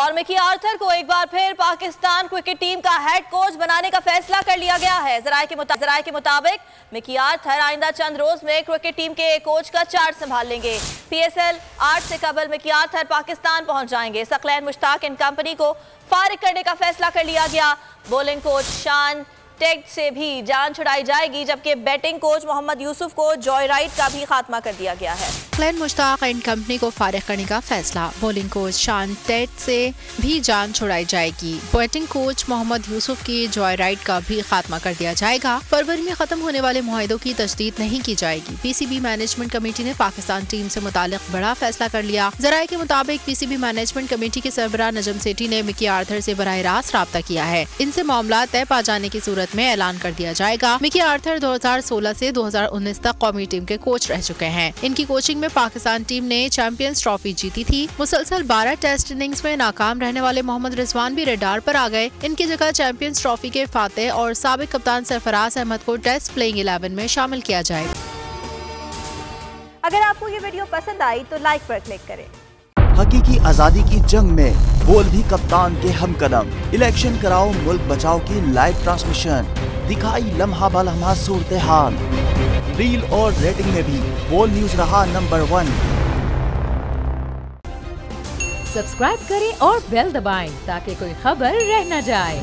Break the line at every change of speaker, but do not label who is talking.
और Mickey Arthur को एक बार फिर पाकिस्तान क्रिकेट टीम का हेड कोच बनाने का फैसला कर लिया गया है। जराये के मुताबिक मिकी आर्थर आइंदा चंद रोज में क्रिकेट टीम के कोच का चार्ज संभाल लेंगे। PSL 8 से कबल मिकी आर्थर पाकिस्तान पहुंच जाएंगे। सकलैन मुश्ताक एंड कंपनी को फारिग करने का फैसला कर लिया गया। बॉलिंग कोच शान टेक्ट से भी जान छुड़ाई जाएगी, जबकि बैटिंग कोच मोहम्मद यूसुफ को जॉय राइट का भी खात्मा कर दिया गया है।
सकलैन मुश्ताक एंड कंपनी को फारिग करने का फैसला। बॉलिंग कोच शान टेक्ट से भी जान छुड़ाई जाएगी। बैटिंग कोच मोहम्मद यूसुफ की जॉय राइट का भी खात्मा कर दिया जाएगा। फरवरी में खत्म होने वाले मुआहिदों की तजदीद नहीं की जाएगी। PCB मैनेजमेंट कमेटी ने पाकिस्तान टीम से मुतालिक बड़ा फैसला कर लिया। जराये के मुताबिक PCB मैनेजमेंट कमेटी के सरबराह नजम सेठी ने मिकी आर्थर से बराह रास्त राब्ता किया है। इनसे मामला तय पा जाने की सूरत में ऐलान कर दिया जाएगा। मिकी आर्थर 2016 से 2019 तक कौमी टीम के कोच रह चुके हैं। इनकी कोचिंग में पाकिस्तान टीम ने चैंपियंस ट्रॉफी जीती थी। मुसलसल 12 टेस्ट इनिंग्स में नाकाम रहने वाले मोहम्मद रिजवान भी रडार पर आ गए। इनकी जगह चैंपियंस ट्रॉफी के फातेह और साबिक कप्तान सरफराज अहमद को टेस्ट प्लेइंग 11 में शामिल किया जाएगा।
अगर आपको ये वीडियो पसंद आई तो लाइक पर क्लिक करें।
हकीकी आजादी की जंग में बोल भी कप्तान के हमकदम। इलेक्शन कराओ मुल्क बचाओ की लाइव ट्रांसमिशन दिखाई लम्हा ब लम्हा सूरत हाल। रील और रेटिंग में भी बोल न्यूज रहा नंबर 1।
सब्सक्राइब करें और बेल दबाएं ताकि कोई खबर रह न जाए।